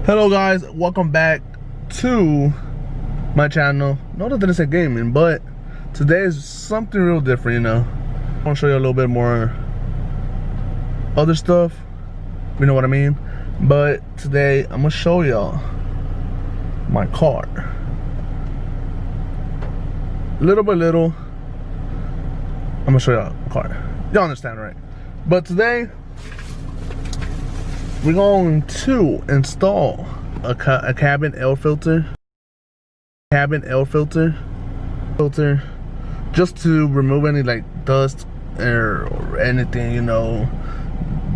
Hello guys, welcome back to my channel. No, that didn't say gaming, but today is something real different, you know. I want to show you a little bit more other stuff, you know what I mean? But today I'm gonna show y'all my car. Little by little, I'm gonna show y'all the car. Y'all understand, right? But today we're going to install a cabin air filter. Just to remove any like dust or anything, you know,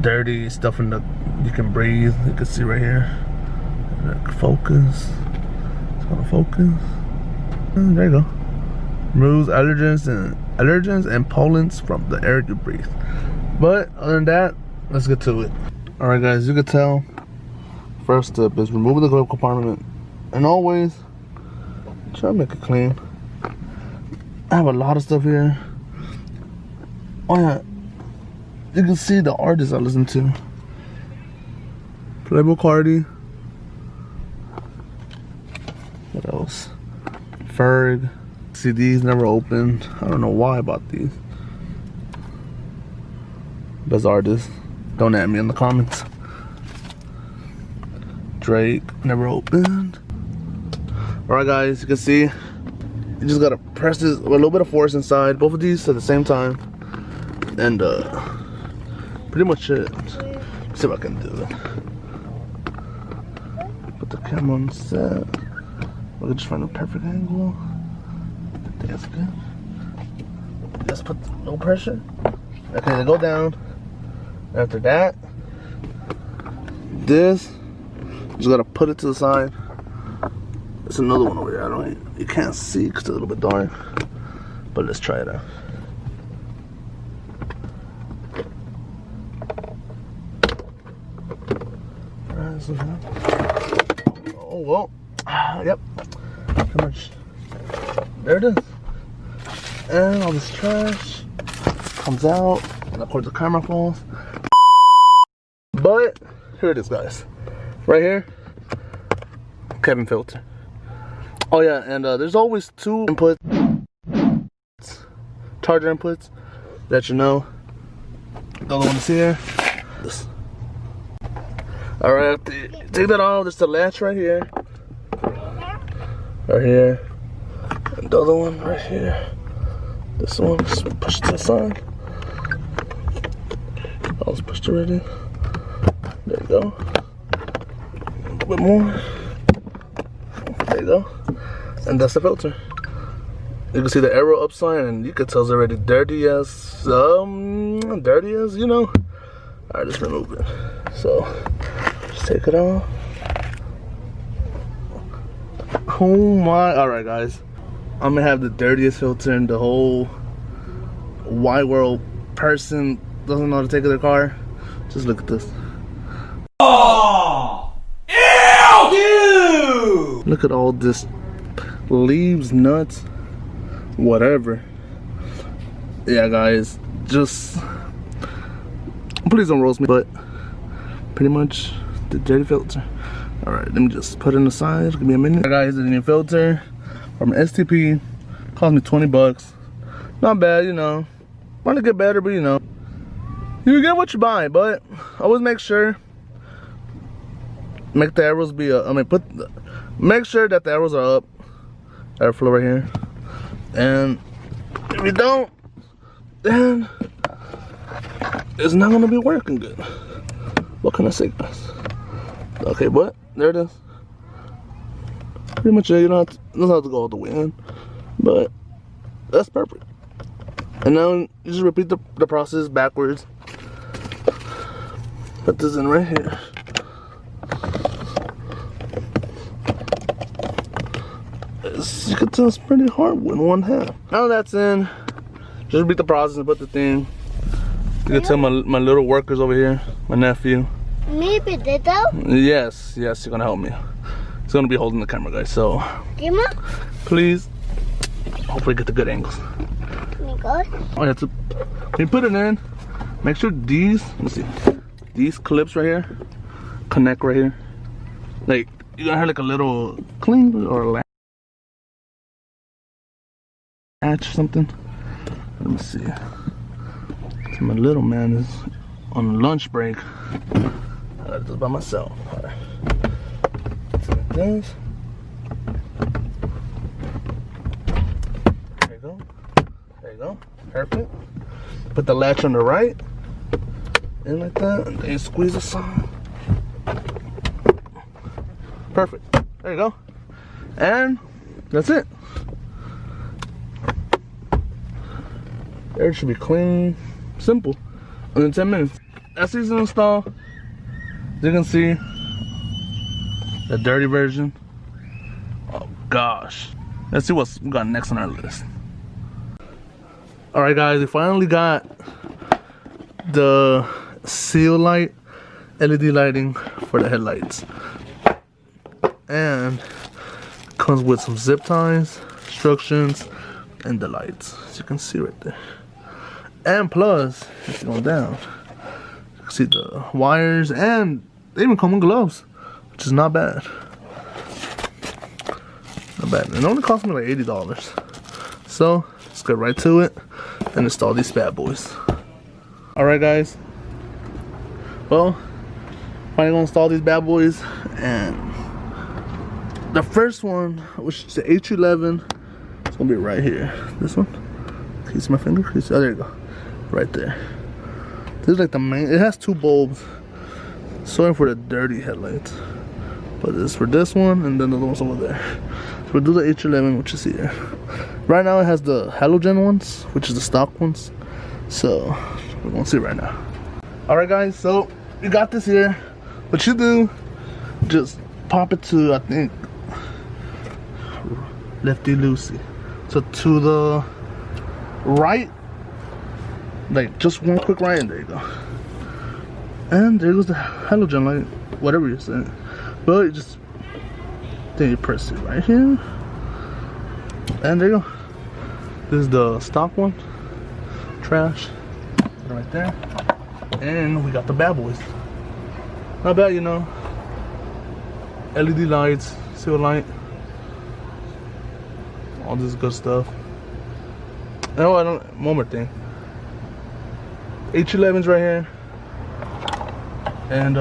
dirty stuff in the you can breathe. You can see right here. Focus. It's gonna focus. There you go. Removes allergens and pollens from the air you breathe. But other than that, let's get to it. Alright guys, you can tell, first step is remove the glove compartment, and always try to make it clean. I have a lot of stuff here. Oh yeah, you can see the artists I listen to. Playboy Cardi. What else? Ferg. CDs never opened. I don't know why I bought these. Best artists. Don't at me in the comments. Drake, never opened. Alright guys, you can see, you just gotta press this with a little bit of force inside, both of these at the same time. And pretty much it. Let's see if I can do it. Put the camera on set. We can just find a perfect angle. That's good. Just put no pressure. Okay, they go down. After that, this, just gotta put it to the side. There's another one over there. You can't see because it's a little bit dark, but let's try it out. Alright, so oh well, yep, pretty much. There it is, and all this trash comes out, and of course the camera falls. But here it is, guys. Right here, cabin filter. Oh yeah, and there's always two inputs, charger inputs, that you know. The other one is here. This. All right, take that off. There's the latch right here, and the other one right here. This one, just push it to the side. I was pushed already. There you go. A little bit more. There you go. And that's the filter. You can see the arrow up sign, and you can tell it's already dirty as you know. Alright, let's remove it. So just take it off. Oh my, alright guys. I'm gonna have the dirtiest filter in the whole wide world. Person doesn't know how to take their car. Just look at this. Oh! Ew! Look at all this leaves, nuts, whatever. Yeah, guys, just please don't roast me, but pretty much the dirty filter. All right, let me just put it in the side. Give me a minute. Guys, the new filter from STP cost me 20 bucks. Not bad, you know. Want to get better, but you know, you get what you buy. But always make sure. Make the arrows be make sure that the arrows are up. Airflow right here. And if you don't, then it's not gonna be working good. What can I say, guys? Okay, but there it is. Pretty much it. You don't have to go all the way in, but that's perfect. And now you just repeat the process backwards. Put this in right here. You can tell it's pretty hard in one half. Now that's in, just repeat the process and put the thing. You can tell my little workers over here, my nephew. Maybe they do? Yes, you're gonna help me. He's gonna be holding the camera, guys, so please, hopefully get the good angles. Oh, yeah, when you put it in, make sure these, let's see, these clips right here connect right here. Like, you're gonna have like a little cling or a latch or something. Let me see. So my little man is on lunch break. I gotta do it by myself. All right. So like this. There you go. There you go. Perfect. Put the latch on the right. In like that. And then you squeeze the side. Perfect. There you go. And that's it. Air should be clean, simple, within 10 minutes. That's easy to install. As you can see, the dirty version. Oh gosh. Let's see what we got next on our list. Alright guys, we finally got the Sealight LED lighting for the headlights. And it comes with some zip ties, instructions, and the lights, as you can see right there. And plus, if you're going down, you can see the wires, and they even come with gloves, which is not bad. Not bad. It only cost me like $80. So let's get right to it and install these bad boys. Alright guys, well, finally gonna install these bad boys. And the first one, which is the H11, it's gonna be right here. This one. Can you see my finger? Oh, there you go. Right there. This is like the main. It has two bulbs. Sorry for the dirty headlights. But this is for this one, and then the other one's over there. So we'll do the H11, which is here. Right now it has the halogen ones, which is the stock ones. So we're gonna see right now. Alright guys, so you got this here. What you do, just pop it to, I think, lefty loosey. So to the right, like just one quick right, and there you go. And there goes the halogen light, whatever you're saying. But you just, then you press it right here, and there you go. This is the stock one, trash, right there. And we got the bad boys. Not bad, you know. LED lights, Sealight, all this good stuff. Oh, one more thing. H11's right here. And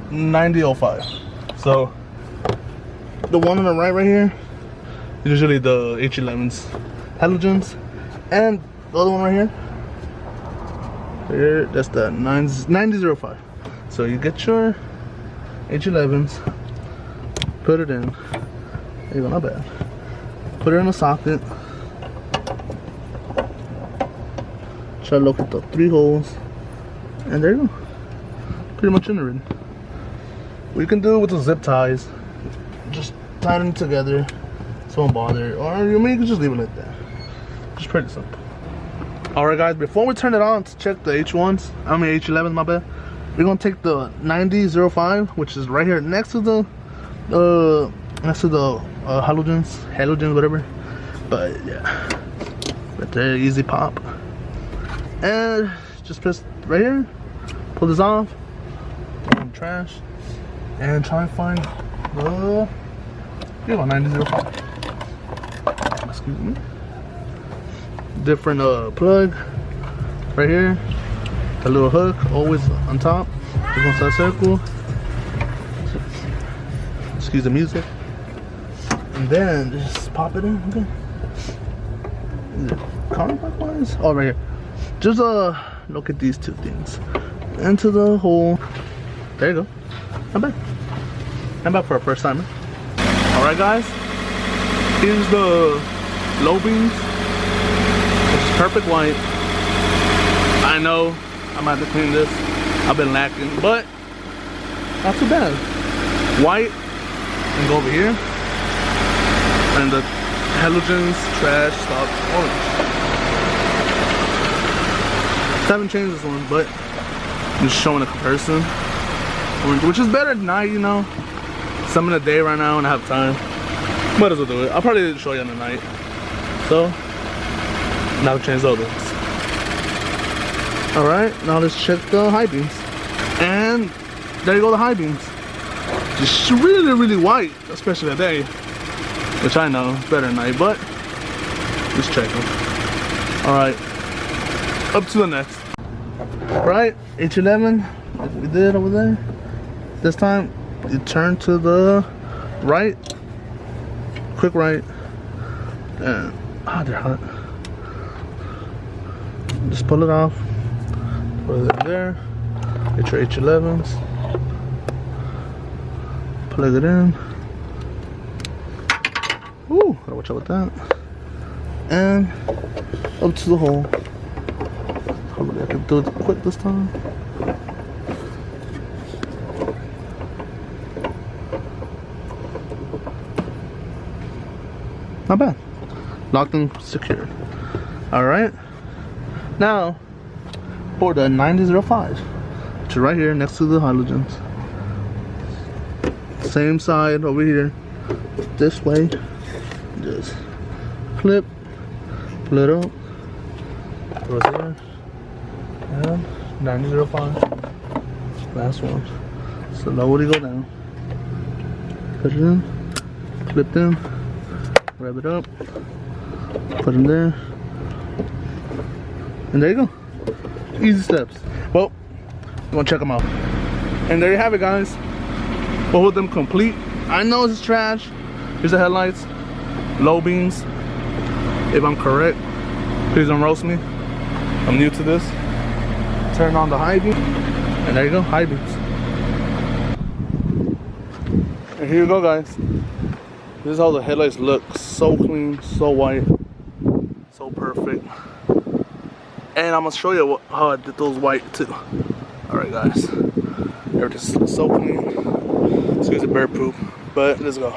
9005. So the one on the right here is usually the H11's halogens. And the other one right here, that's the 9005. So you get your H11s, put it in. There you go, not bad. Put it in a socket. Try to locate the 3 holes. And there you go. Pretty much in already. What you can do with the zip ties, just tie them together so don't bother. Or you can just leave it like that. Just pretty simple. Alright guys, before we turn it on to check the H1s, H11s, my bad. We're gonna take the 9005, which is right here next to the halogens, whatever. But yeah, right there, easy pop. And just press right here, pull this off, throw in trash, and try and find the 9005. Excuse me. Different plug right here. The little hook always on top. Just one side circle. Excuse the music. And then just pop it in. Okay. Is it counterclockwise? Oh, right here. Just look at these two things. Into the hole. There you go. Not bad. Not bad for a first timer. Alright guys. Here's the low beams. Which is perfect white. I know I'm gonna have to clean this. I've been lacking, but not too bad. White, and go over here. And the halogens, trash, stock, orange. Haven't changed this one, but I'm just showing a comparison. Which is better at night, you know. Some in the day right now and I have time. Might as well do it. I'll probably show you in the night. So, now change those ones. Alright, now let's check the high beams. And there you go, the high beams. Just really, really white, especially today. Which I know, it's better at night, but let's check them. Alright, up to the next. Right, H11, like we did over there. This time, you turn to the right, quick right, and they're hot. Just pull it off, put it in there, get your H11s, plug it in. Ooh, gotta watch out with that. And up to the hole. Hopefully I can do it quick this time. Not bad. Locked and secured. Alright. Now, for the 9005, which is right here next to the halogens. Same side over here. This way. Just flip, pull it up, throw it there, and 9005, last one. Slowly go down, put it in, flip in, wrap it up, put it in there, and there you go. Easy steps. Well, I'm gonna check them out. And there you have it, guys. Both of them complete. I know it's trash. Here's the headlights. Low beams, if I'm correct. Please don't roast me. I'm new to this. Turn on the high beam, and there you go, high beams. And here you go, guys. This is how the headlights look. So clean, so white, so perfect. And I'm gonna show you how I did those white too. All right, guys. Everything's so clean. Excuse the bird poop, but let's go.